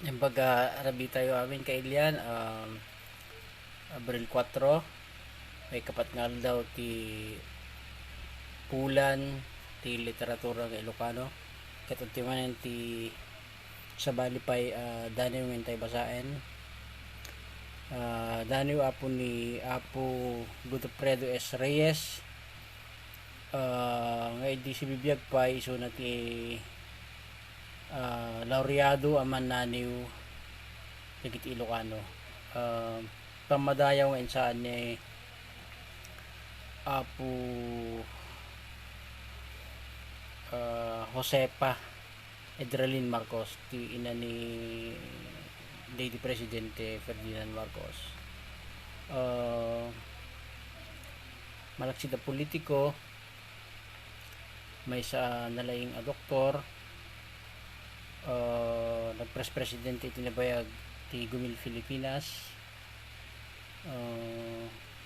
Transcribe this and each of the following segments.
Yung pag-arabi tayo amin kay Ilian, Abril 4, may kapat nga daw ti pulan ti literatura ng Ilocano. Katuntimanan ti sa balipay daniw ng tayo basain. Daniw apo ni Apo Godofredo S. Reyes. Ngayon di si bibiyag pa iso na ti laureado aman naniw dagiti Ilocano. Pamadayaw ngayon saan ni Apo Josepa Edralin Marcos, ti ina ni Lady Presidente Ferdinand Marcos. Malaksi da politiko, may sa nalaing a doktor, nagpres presidente itinabayag ti Gumil Pilipinas,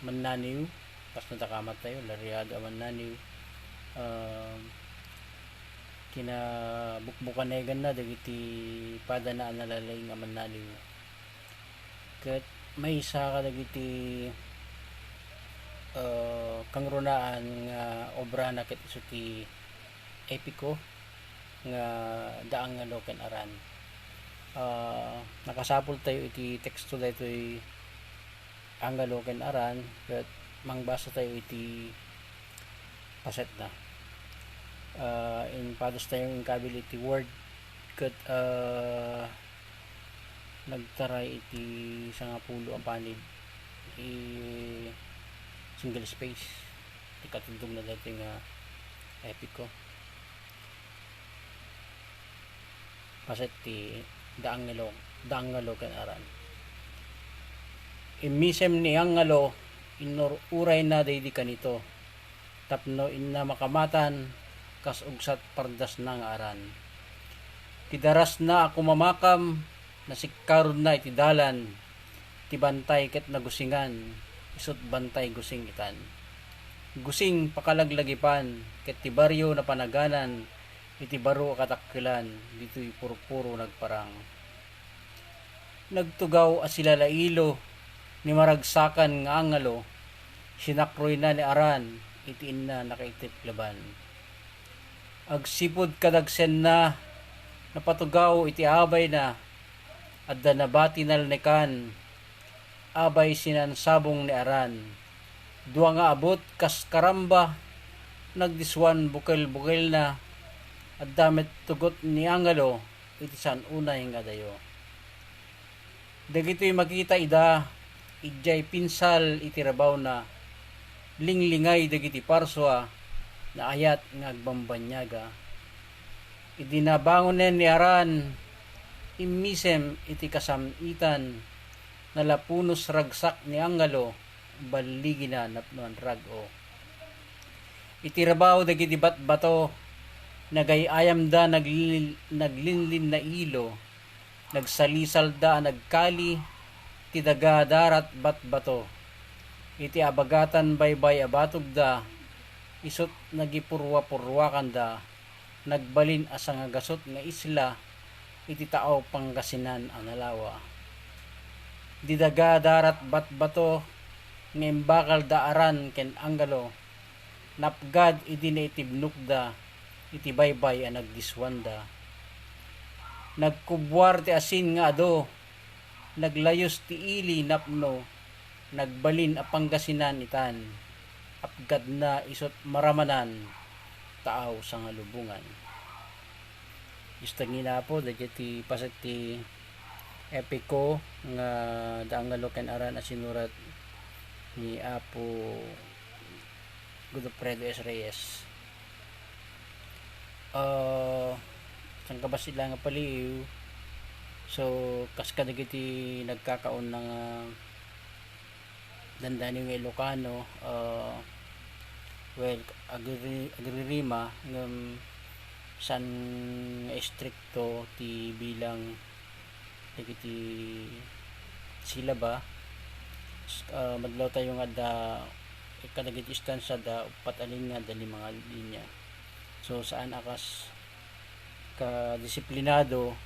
Mannaniw, pas natakamat tayo, Lariado Mannaniw, kina bukbukanegan na dagiti pada na nalalay nga Mannaniw. Ket may isa ka dagiti kangrunaan nga obra na ket isu ti epiko nga daang nga loken aran. Nakasapol tayo iti teksto daytoy ang loken aran ket mangbasa tayo iti paset na. In pados tayo in ability word ket nagtaray iti 10 a panid i single space ti katundong na dati nga epiko paset ti daang ngalo ken aran imisem ni ang ngalo inor uray na daydi kanito tapno inna makamatan kas ugsat pardas na nga aran ti daras na ako mamakam nasikaron na iti dalan ti bantay ket nagusingan isut bantay gusing itan gusing pakalaglagipan ket ti baryo na panaganan iti baro katakkilan dito'y puro-puro nagparang nagtugaw asila lailo ni maragsakan nga angalo sinakroy na ni aran iti inna nakaitip laban agsipod kadagsen na napatugaw iti abay na adda nabati nalnekan abay sinansabong ni aran dua nga abot kas karamba nagdiswan bukel-bukel na at damit tugot ni angalo iti san unay nga dayo dagitoy makita ida ijay pinsal iti rabaw na linglingay dagiti parswa na ayat nga agbambanyaga idinabangonen ni aran immisem iti kasamitan nalapunos ragsak ni angalo baligi na napnuan rago iti rabaw dagiti batbato nagayayam da naglinlin na ilo nagsalisal da nagkali ti daga darat batbato iti abagatan baybay abatog da isut nagipurwa-purwakan da nagbalin asang agasot nga isla iti tao Pangasinan ang nalawa di daga darat batbato nga imbakal daaran ken anggalo napgad idi na itibnuk da iti baybay ang nagdiswanda nagkubwar ti asin nga ado naglayos ti ili napno nagbalin a Pangasinan itan apgad na isot maramanan taaw sa nga lubungan istangina po dagiti paset ti epiko nga daang nga loken aran asinurat ni Apo Godofredo S. Reyes. Sang kabas sila nga paliw so kas kadagiti nagkakaon ng dandani ng Ilocano well agririma ng san stricto ti bilang dagiti silaba madlaw tayo nga da kadagiti istansa da upat alin nga dali mga linya so saan akas ka disiplinado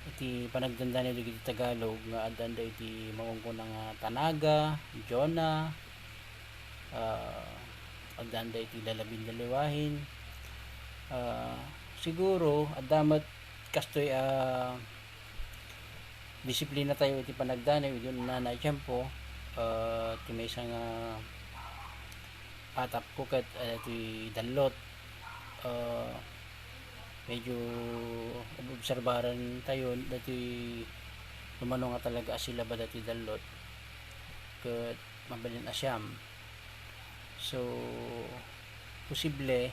iti panagdanda ni iti Tagalog nga addan da iti mawangko ng Tanaga, Jona, addan da iti lalabing daliwahin. Siguro adamat kastoy disiplina tayo iti panagdanay idun na tiyempo ti may isang atap ko kat iti dalot medyo obserbaran tayo dati lumano nga talaga sila ba dati dalot kat mabalin asyam, so posible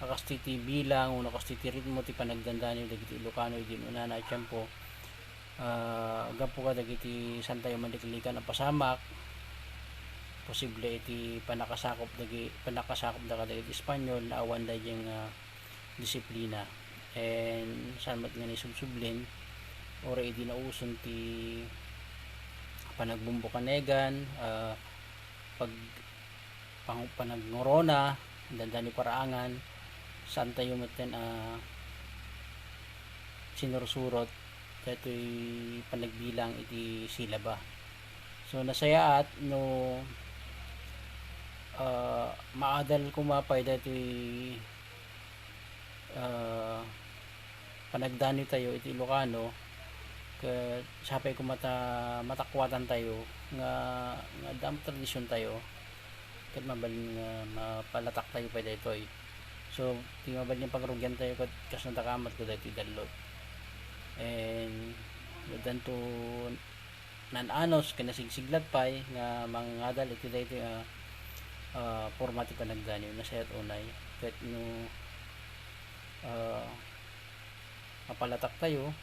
akas ti bilang uno akas ti ritmo ti panagdandanyo dagiti Ilocano iti una na tiyempo gapo ka dagiti san tayo mandikilikan ang pasamak, posible iti panakasakop da ka dagiti Espanyol na awan da yung disiplina and saan mat nga ni subsublin ora iti nauson ti panagbumbukanegan pag panagngorona dandani paraangan saan tayo maten sinursurot dato'y panagbilang iti silaba. So nasayaat no maadal kumapay dato'y panagdani tayo iti Ilocano ket sapay ko matakwatan tayo nga dam tradisyon tayo ket mabalin nga mapalatak tayo pa daytoy. So ti mabalin pagrugyan tayo ket kas natakamat ko daytoy dalot and wadan to nananos kanasigsiglat pay nga mangadal iti daytoy format ti panagdani nasayat unay ket no mapalatak tayo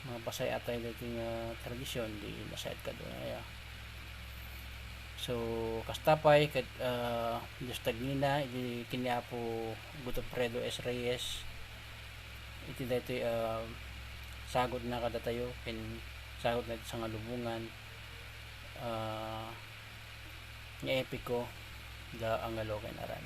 mapasaya tayo dating tradisyon di masayat ka doon so kastapay ket Diyos tagnina iti kiniapo Godofredo S. Reyes iti daytoy sagod na kada tayo ken sagod na sa ngalubungan nga epiko da angalo ken aran.